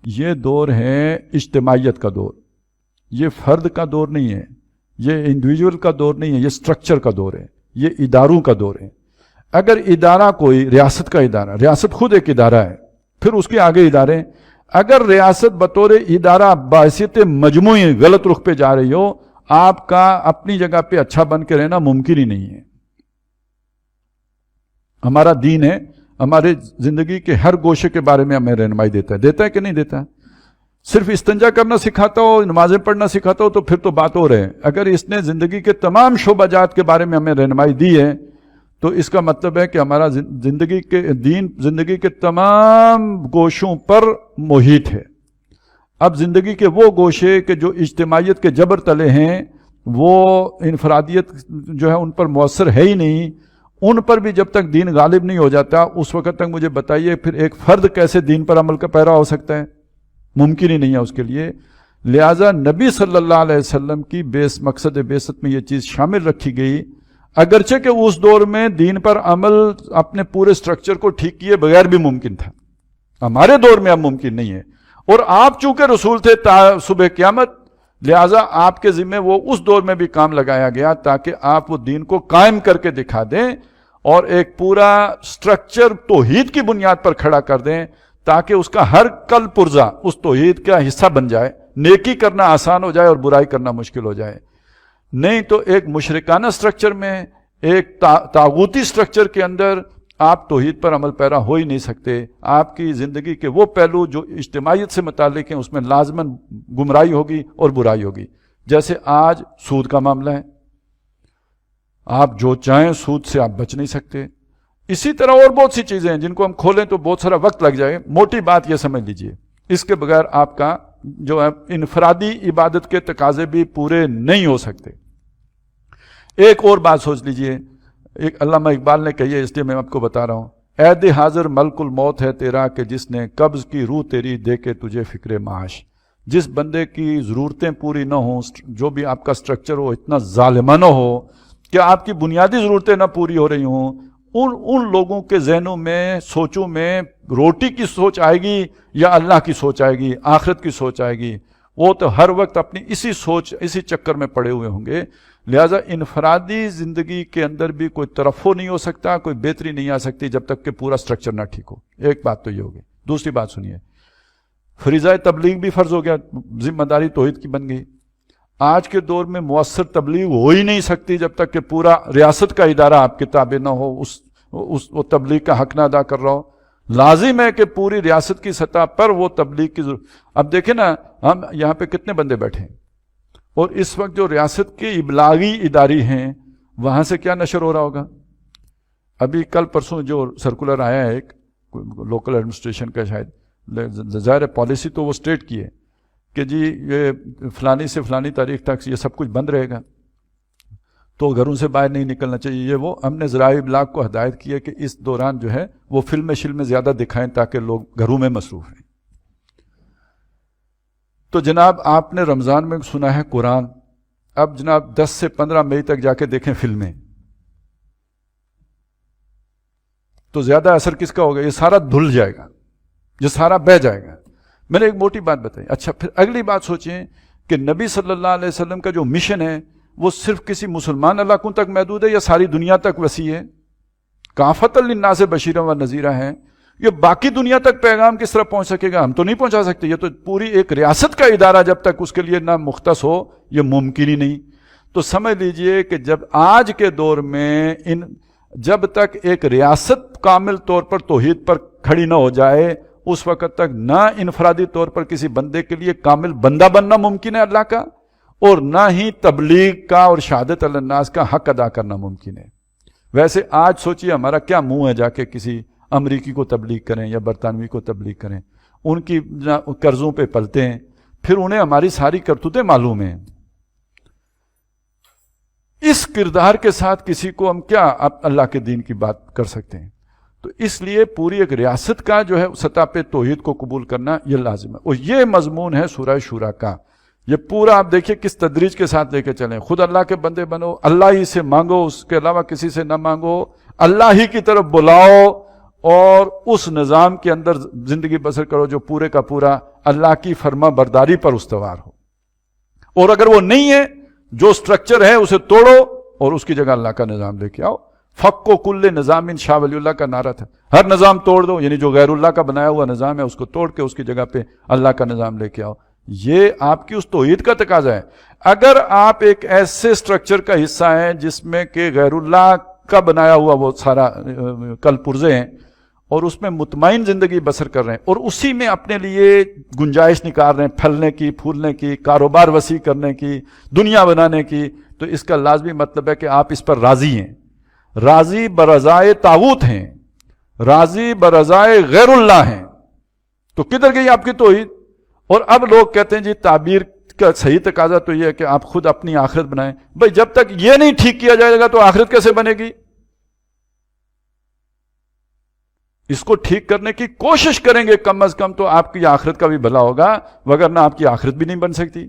یہ دور ہے اجتماعیت کا دور، یہ فرد کا دور نہیں ہے، یہ انڈیویجول کا دور نہیں ہے، یہ سٹرکچر کا دور ہے، یہ اداروں کا دور ہے۔ اگر ادارہ کوئی ریاست کا ادارہ، ریاست خود ایک ادارہ ہے، پھر اس کے آگے ادارے، اگر ریاست بطور ادارہ بحیثیت مجموعی غلط رخ پہ جا رہی ہو، آپ کا اپنی جگہ پہ اچھا بن کے رہنا ممکن ہی نہیں ہے۔ ہمارا دین ہے، ہمارے زندگی کے ہر گوشے کے بارے میں ہمیں رہنمائی دیتا ہے کہ نہیں دیتا؟ صرف استنجا کرنا سکھاتا ہو، نمازیں پڑھنا سکھاتا ہو تو پھر تو بات ہو رہے۔ اگر اس نے زندگی کے تمام شعبہ جات کے بارے میں ہمیں رہنمائی دی ہے تو اس کا مطلب ہے کہ ہمارا زندگی کے دین زندگی کے تمام گوشوں پر محیط ہے۔ اب زندگی کے وہ گوشے کہ جو اجتماعیت کے جبر تلے ہیں، وہ انفرادیت جو ہے ان پر مؤثر ہے ہی نہیں، ان پر بھی جب تک دین غالب نہیں ہو جاتا اس وقت تک مجھے بتائیے پھر ایک فرد کیسے دین پر عمل کا پیرا ہو سکتا ہے؟ ممکن ہی نہیں ہے اس کے لیے۔ لہٰذا نبی صلی اللہ علیہ وسلم کی مقصد بعثت میں یہ چیز شامل رکھی گئی، اگرچہ کہ اس دور میں دین پر عمل اپنے پورے سٹرکچر کو ٹھیک کیے بغیر بھی ممکن تھا، ہمارے دور میں اب ممکن نہیں ہے۔ اور آپ چونکہ رسول تھے تا صبح قیامت، لہٰذا آپ کے ذمہ وہ اس دور میں بھی کام لگایا گیا تاکہ آپ وہ دین کو قائم کر کے دکھا دیں اور ایک پورا سٹرکچر توحید کی بنیاد پر کھڑا کر دیں تاکہ اس کا ہر کل پرزہ اس توحید کا حصہ بن جائے، نیکی کرنا آسان ہو جائے اور برائی کرنا مشکل ہو جائے۔ نہیں تو ایک مشرکانہ سٹرکچر میں، ایک طاغوتی سٹرکچر کے اندر آپ توحید پر عمل پیرا ہو ہی نہیں سکتے۔ آپ کی زندگی کے وہ پہلو جو اجتماعیت سے متعلق ہیں اس میں لازماً گمراہی ہوگی اور برائی ہوگی۔ جیسے آج سود کا معاملہ ہے، آپ جو چاہیں سود سے آپ بچ نہیں سکتے۔ اسی طرح اور بہت سی چیزیں ہیں جن کو ہم کھولیں تو بہت سارا وقت لگ جائے۔ موٹی بات یہ سمجھ لیجئے، اس کے بغیر آپ کا جو ہے انفرادی عبادت کے تقاضے بھی پورے نہیں ہو سکتے۔ ایک اور بات سوچ لیجئے، ایک علامہ اقبال نے کہی ہے، اس لیے میں آپ کو بتا رہا ہوں، عہد حاضر ملک الموت ہے تیرا کہ جس نے قبض کی روح تیری دے کے تجھے فکر معاش۔ جس بندے کی ضرورتیں پوری نہ ہوں، جو بھی آپ کا سٹرکچر ہو اتنا ظالمانہ ہو کہ آپ کی بنیادی ضرورتیں نہ پوری ہو رہی ہوں، ان لوگوں کے ذہنوں میں، سوچوں میں روٹی کی سوچ آئے گی یا اللہ کی سوچ آئے گی، آخرت کی سوچ آئے گی؟ وہ تو ہر وقت اپنی اسی سوچ، اسی چکر میں پڑے ہوئے ہوں گے۔ لہٰذا انفرادی زندگی کے اندر بھی کوئی ترفع نہیں ہو سکتا، کوئی بہتری نہیں آ سکتی جب تک کہ پورا سٹرکچر نہ ٹھیک ہو۔ ایک بات تو یہ ہوگی۔ دوسری بات سنیے، فریضہ تبلیغ بھی فرض ہو گیا، ذمہ داری توحید کی بن گئی۔ آج کے دور میں مؤثر تبلیغ ہو ہی نہیں سکتی جب تک کہ پورا ریاست کا ادارہ آپ کے تابع نہ ہو، وہ تبلیغ کا حق نہ ادا کر رہا ہو۔ لازم ہے کہ پوری ریاست کی سطح پر وہ تبلیغ کی ضرورت۔ اب دیکھیں نا، ہم یہاں پہ کتنے بندے بیٹھے ہیں اور اس وقت جو ریاست کے ابلاغی ادارے ہیں وہاں سے کیا نشر ہو رہا ہوگا؟ ابھی کل پرسوں جو سرکولر آیا ہے ایک لوکل ایڈمنسٹریشن کا، شاید ظاہر پالیسی تو وہ اسٹیٹ کی ہے کہ جی یہ فلانی سے فلانی تاریخ تک یہ سب کچھ بند رہے گا، تو گھروں سے باہر نہیں نکلنا چاہیے۔ یہ وہ ہم نے ذرائع ابلاغ کو ہدایت کی ہے کہ اس دوران جو ہے وہ فلمیں زیادہ دکھائیں تاکہ لوگ گھروں میں مصروف ہیں۔ تو جناب آپ نے رمضان میں سنا ہے قرآن، اب جناب 10 سے 15 مئی تک جا کے دیکھیں فلمیں، تو زیادہ اثر کس کا ہوگا؟ یہ سارا دھل جائے گا، یہ سارا بہہ جائے گا۔ میں نے ایک موٹی بات بتائی۔ اچھا، پھر اگلی بات سوچیں کہ نبی صلی اللہ علیہ وسلم کا جو مشن ہے وہ صرف کسی مسلمان علاقوں تک محدود ہے یا ساری دنیا تک وسیع ہے؟ کافۃ للناس بشیرا و نذیرا ہے، یہ باقی دنیا تک پیغام کس طرح پہنچ سکے گا؟ ہم تو نہیں پہنچا سکتے۔ یہ تو پوری ایک ریاست کا ادارہ جب تک اس کے لیے نہ مختص ہو یہ ممکن ہی نہیں۔ تو سمجھ لیجئے کہ جب آج کے دور میں جب تک ایک ریاست کامل طور پر توحید پر کھڑی نہ ہو جائے اس وقت تک نہ انفرادی طور پر کسی بندے کے لیے کامل بندہ بننا ممکن ہے اللہ کا، اور نہ ہی تبلیغ کا اور شہادت علی الناس کا حق ادا کرنا ممکن ہے۔ ویسے آج سوچئے ہمارا کیا منہ ہے جا کے کسی امریکی کو تبلیغ کریں یا برطانوی کو تبلیغ کریں؟ ان کی قرضوں پہ پلتے ہیں، پھر انہیں ہماری ساری کرتوتیں معلوم ہیں۔ اس کردار کے ساتھ کسی کو ہم کیا اللہ کے دین کی بات کر سکتے ہیں؟ تو اس لیے پوری ایک ریاست کا جو ہے سطح پہ توحید کو قبول کرنا یہ لازم ہے، اور یہ مضمون ہے سورہ شورى کا۔ یہ پورا آپ دیکھیں کس تدریج کے ساتھ لے کے چلیں۔ خود اللہ کے بندے بنو، اللہ ہی سے مانگو، اس کے علاوہ کسی سے نہ مانگو، اللہ ہی کی طرف بلاؤ، اور اس نظام کے اندر زندگی بسر کرو جو پورے کا پورا اللہ کی فرما برداری پر استوار ہو. اور اگر وہ نہیں ہے، جو سٹرکچر ہے اسے توڑو اور اس کی جگہ اللہ کا نظام لے کے آؤ. فق و کل نظام شاہ ولی اللہ کا نعرہ تھا. ہر نظام توڑ دو، یعنی جو غیر اللہ کا بنایا ہوا نظام ہے اس کو توڑ کے اس کی جگہ پہ اللہ کا نظام لے کے آؤ. یہ آپ کی اس توحید کا تقاضا ہے. اگر آپ ایک ایسے سٹرکچر کا حصہ ہیں جس میں کہ غیر اللہ کا بنایا ہوا وہ سارا کل پرزے ہیں اور اس میں مطمئن زندگی بسر کر رہے ہیں اور اسی میں اپنے لیے گنجائش نکال رہے ہیں پھلنے کی، پھولنے کی، کاروبار وسیع کرنے کی، دنیا بنانے کی، تو اس کا لازمی مطلب ہے کہ آپ اس پر راضی ہیں، راضی برضائے طاغوت ہیں، راضی برضائے غیر اللہ ہیں. تو کدھر گئی آپ کی توحید؟ اور اب لوگ کہتے ہیں جی تعبیر کا صحیح تقاضا تو یہ ہے کہ آپ خود اپنی آخرت بنائیں. بھئی جب تک یہ نہیں ٹھیک کیا جائے گا تو آخرت کیسے بنے گی؟ اس کو ٹھیک کرنے کی کوشش کریں گے کم از کم تو آپ کی آخرت کا بھی بھلا ہوگا، وگرنہ آپ کی آخرت بھی نہیں بن سکتی.